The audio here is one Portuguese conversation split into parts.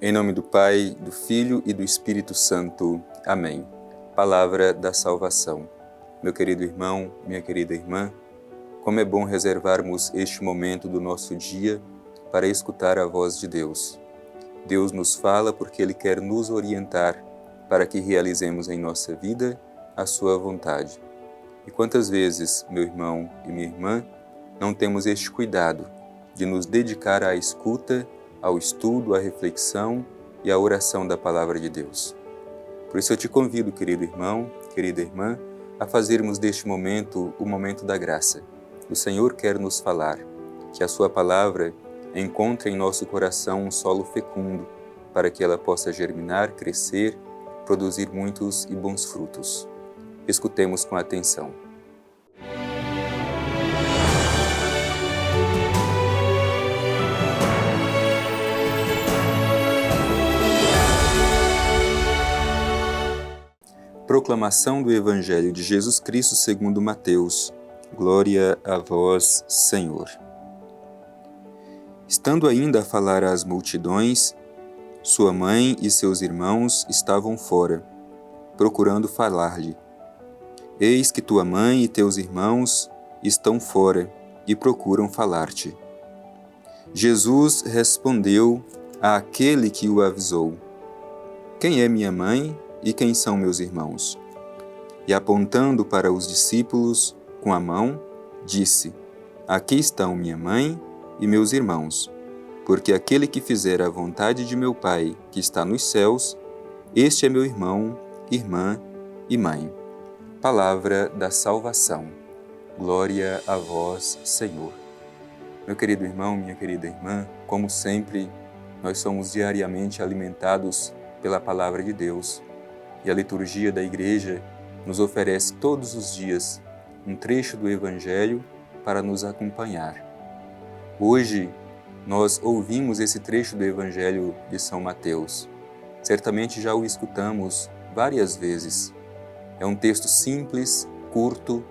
Em nome do Pai, do Filho e do Espírito Santo. Amém. Palavra da salvação. Meu querido irmão, minha querida irmã, como é bom reservarmos este momento do nosso dia para escutar a voz de Deus. Deus nos fala porque Ele quer nos orientar para que realizemos em nossa vida a sua vontade. E quantas vezes, meu irmão e minha irmã, não temos este cuidado de nos dedicar à escuta, ao estudo, à reflexão e à oração da Palavra de Deus. Por isso eu te convido, querido irmão, querida irmã, a fazermos deste momento o momento da graça. O Senhor quer nos falar, que a sua Palavra encontre em nosso coração um solo fecundo, para que ela possa germinar, crescer, produzir muitos e bons frutos. Escutemos com atenção. Proclamação do Evangelho de Jesus Cristo segundo Mateus. Glória a vós, Senhor. Estando ainda a falar às multidões, sua mãe e seus irmãos estavam fora, procurando falar-lhe. Eis que tua mãe e teus irmãos estão fora e procuram falar-te. Jesus respondeu àquele que o avisou: Quem é minha mãe e quem são meus irmãos? E apontando para os discípulos com a mão, disse: Aqui estão minha mãe e meus irmãos, porque aquele que fizer a vontade de meu Pai, que está nos céus, este é meu irmão, irmã e mãe. Palavra da salvação. Glória a vós, Senhor. Meu querido irmão, minha querida irmã, como sempre, nós somos diariamente alimentados pela Palavra de Deus. E a liturgia da Igreja nos oferece todos os dias um trecho do Evangelho para nos acompanhar. Hoje, nós ouvimos esse trecho do Evangelho de São Mateus. Certamente já o escutamos várias vezes. É um texto simples, curto,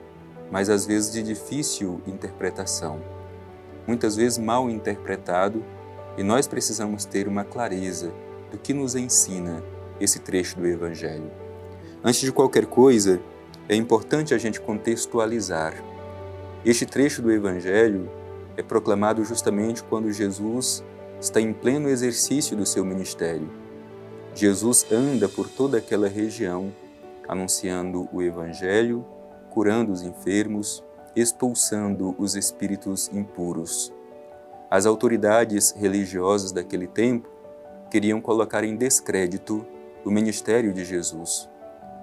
mas às vezes de difícil interpretação. Muitas vezes mal interpretado, e nós precisamos ter uma clareza do que nos ensina esse trecho do Evangelho. Antes de qualquer coisa, é importante a gente contextualizar. Este trecho do Evangelho é proclamado justamente quando Jesus está em pleno exercício do seu ministério. Jesus anda por toda aquela região, anunciando o Evangelho, curando os enfermos, expulsando os espíritos impuros. As autoridades religiosas daquele tempo queriam colocar em descrédito o ministério de Jesus.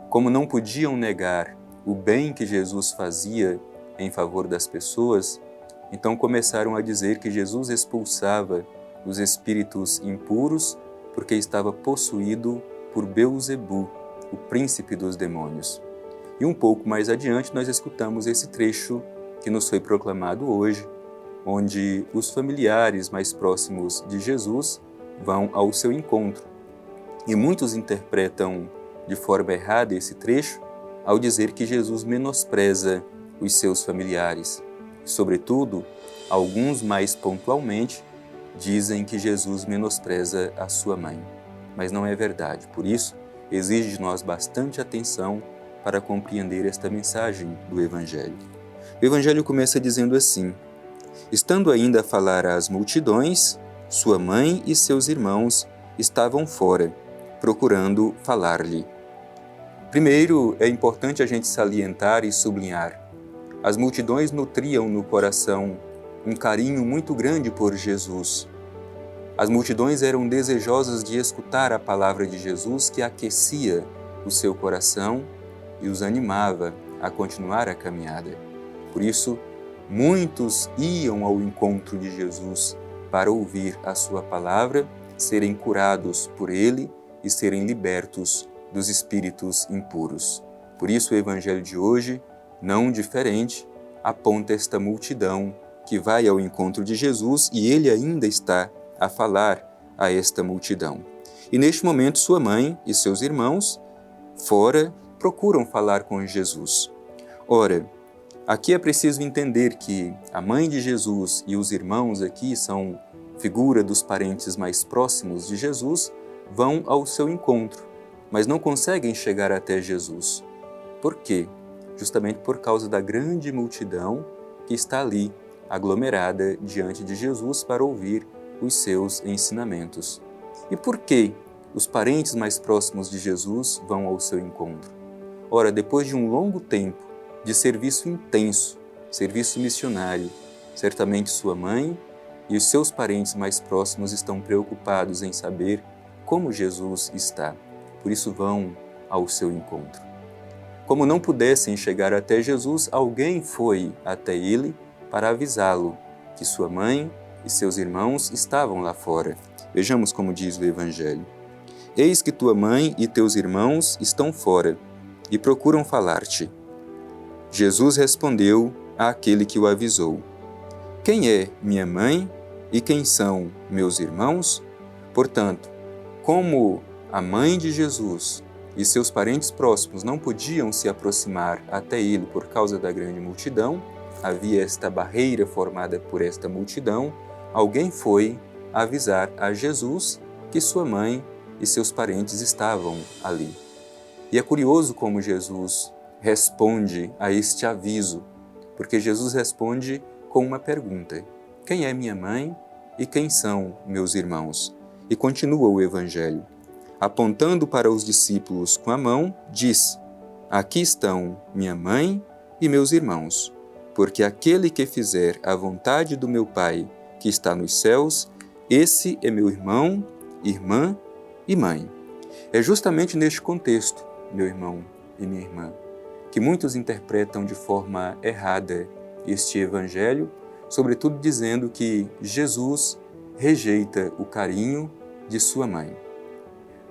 Como não podiam negar o bem que Jesus fazia em favor das pessoas, então começaram a dizer que Jesus expulsava os espíritos impuros porque estava possuído por Beelzebu, o príncipe dos demônios. E um pouco mais adiante nós escutamos esse trecho que nos foi proclamado hoje, onde os familiares mais próximos de Jesus vão ao seu encontro. E muitos interpretam de forma errada esse trecho ao dizer que Jesus menospreza os seus familiares. Sobretudo, alguns mais pontualmente dizem que Jesus menospreza a sua mãe. Mas não é verdade. Por isso, exige de nós bastante atenção para compreender esta mensagem do Evangelho. O Evangelho começa dizendo assim: Estando ainda a falar às multidões, sua mãe e seus irmãos estavam fora, procurando falar-lhe. Primeiro, é importante a gente salientar e sublinhar. As multidões nutriam no coração um carinho muito grande por Jesus. As multidões eram desejosas de escutar a palavra de Jesus que aquecia o seu coração e os animava a continuar a caminhada. Por isso, muitos iam ao encontro de Jesus para ouvir a sua palavra, serem curados por ele e serem libertos dos espíritos impuros. Por isso o Evangelho de hoje, não diferente, aponta esta multidão que vai ao encontro de Jesus e ele ainda está a falar a esta multidão. E neste momento sua mãe e seus irmãos, fora, procuram falar com Jesus. Ora, aqui é preciso entender que a mãe de Jesus e os irmãos aqui são figura dos parentes mais próximos de Jesus, vão ao seu encontro, mas não conseguem chegar até Jesus. Por quê? Justamente por causa da grande multidão que está ali, aglomerada diante de Jesus para ouvir os seus ensinamentos. E por que os parentes mais próximos de Jesus vão ao seu encontro? Ora, depois de um longo tempo de serviço intenso, serviço missionário, certamente sua mãe e os seus parentes mais próximos estão preocupados em saber como Jesus está. Por isso vão ao seu encontro. Como não pudessem chegar até Jesus, alguém foi até ele para avisá-lo que sua mãe e seus irmãos estavam lá fora. Vejamos como diz o Evangelho. Eis que tua mãe e teus irmãos estão fora e procuram falar-te. Jesus respondeu àquele que o avisou: Quem é minha mãe e quem são meus irmãos? Portanto, como a mãe de Jesus e seus parentes próximos não podiam se aproximar até ele por causa da grande multidão, havia esta barreira formada por esta multidão, alguém foi avisar a Jesus que sua mãe e seus parentes estavam ali. E é curioso como Jesus responde a este aviso, porque Jesus responde com uma pergunta: quem é minha mãe e quem são meus irmãos? E continua o Evangelho. Apontando para os discípulos com a mão, diz: Aqui estão minha mãe e meus irmãos, porque aquele que fizer a vontade do meu Pai que está nos céus, esse é meu irmão, irmã e mãe. É justamente neste contexto, meu irmão e minha irmã, que muitos interpretam de forma errada este Evangelho, sobretudo dizendo que Jesus rejeita o carinho de sua mãe.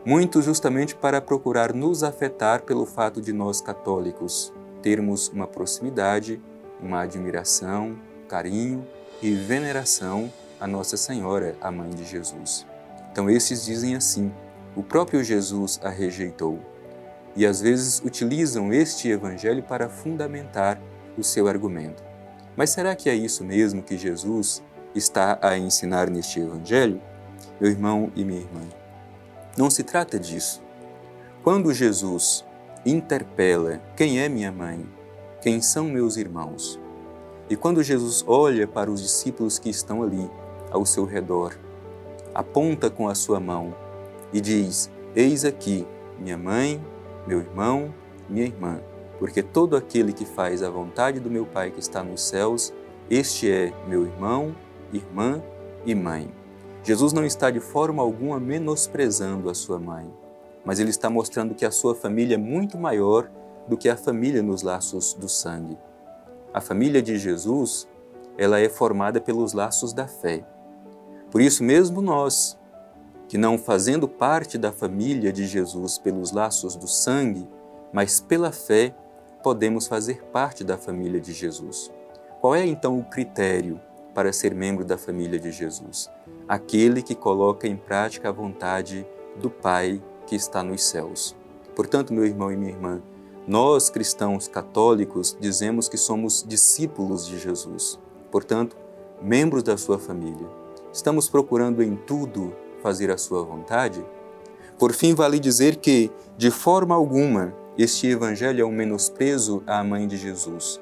Muitos justamente para procurar nos afetar pelo fato de nós católicos termos uma proximidade, uma admiração, carinho e veneração a Nossa Senhora, a Mãe de Jesus. Então esses dizem assim: o próprio Jesus a rejeitou. E às vezes utilizam este Evangelho para fundamentar o seu argumento. Mas será que é isso mesmo que Jesus está a ensinar neste Evangelho? Meu irmão e minha irmã, não se trata disso. Quando Jesus interpela quem é minha mãe, quem são meus irmãos, e quando Jesus olha para os discípulos que estão ali ao seu redor, aponta com a sua mão e diz: Eis aqui minha mãe, meu irmão, minha irmã, porque todo aquele que faz a vontade do meu Pai que está nos céus, este é meu irmão, irmã e mãe. Jesus não está de forma alguma menosprezando a sua mãe, mas ele está mostrando que a sua família é muito maior do que a família nos laços do sangue. A família de Jesus, ela é formada pelos laços da fé. Por isso mesmo nós, que não fazendo parte da família de Jesus pelos laços do sangue, mas pela fé, podemos fazer parte da família de Jesus. Qual é então o critério para ser membro da família de Jesus? Aquele que coloca em prática a vontade do Pai que está nos céus. Portanto, meu irmão e minha irmã, nós cristãos católicos dizemos que somos discípulos de Jesus, portanto, membros da sua família. Estamos procurando em tudo fazer a sua vontade? Por fim, vale dizer que, de forma alguma, este Evangelho é um menosprezo à Mãe de Jesus,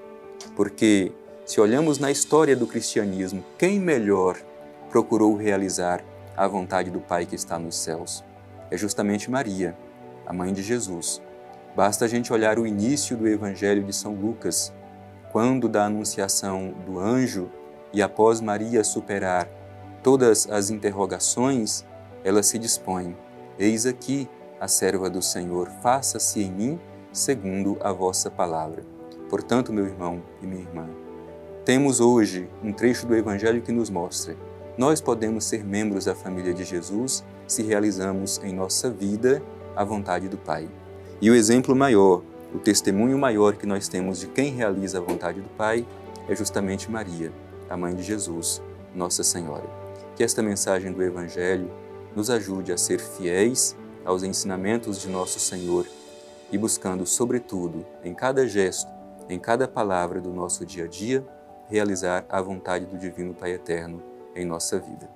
porque, se olhamos na história do cristianismo, quem melhor procurou realizar a vontade do Pai que está nos céus? É justamente Maria, a Mãe de Jesus. Basta a gente olhar o início do Evangelho de São Lucas, quando da anunciação do anjo e após Maria superar todas as interrogações, ela se dispõe: Eis aqui a serva do Senhor, faça-se em mim segundo a vossa palavra. Portanto, meu irmão e minha irmã, temos hoje um trecho do Evangelho que nos mostra: nós podemos ser membros da família de Jesus se realizamos em nossa vida a vontade do Pai. E o exemplo maior, o testemunho maior que nós temos de quem realiza a vontade do Pai é justamente Maria, a Mãe de Jesus, Nossa Senhora. Que esta mensagem do Evangelho nos ajude a ser fiéis aos ensinamentos de nosso Senhor e buscando, sobretudo, em cada gesto, em cada palavra do nosso dia a dia, realizar a vontade do Divino Pai Eterno em nossa vida.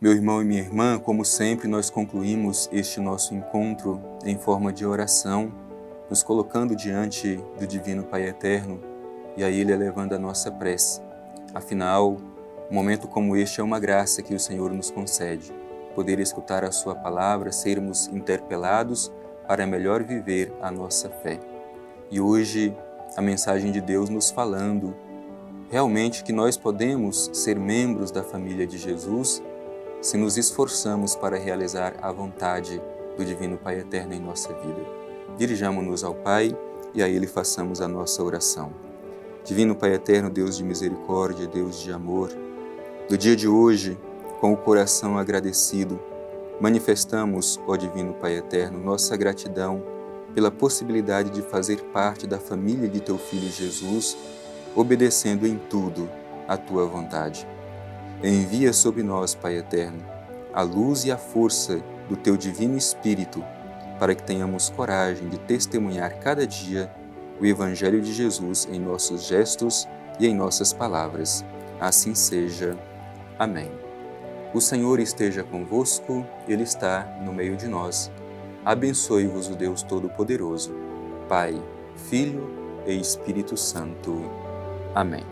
Meu irmão e minha irmã, como sempre, nós concluímos este nosso encontro em forma de oração, nos colocando diante do Divino Pai Eterno e a Ele elevando a nossa prece. Afinal, um momento como este é uma graça que o Senhor nos concede, poder escutar a Sua palavra, sermos interpelados para melhor viver a nossa fé. E hoje, a mensagem de Deus nos falando realmente que nós podemos ser membros da família de Jesus se nos esforçamos para realizar a vontade do Divino Pai Eterno em nossa vida. Dirijamo-nos ao Pai e a Ele façamos a nossa oração. Divino Pai Eterno, Deus de misericórdia, Deus de amor, no dia de hoje, com o coração agradecido, manifestamos, ó Divino Pai Eterno, nossa gratidão pela possibilidade de fazer parte da família de Teu Filho Jesus, obedecendo em tudo a Tua vontade. Envia sobre nós, Pai Eterno, a luz e a força do Teu Divino Espírito, para que tenhamos coragem de testemunhar cada dia o Evangelho de Jesus em nossos gestos e em nossas palavras. Assim seja. Amém. O Senhor esteja convosco, Ele está no meio de nós. Abençoe-vos o Deus Todo-Poderoso, Pai, Filho e Espírito Santo. Amém.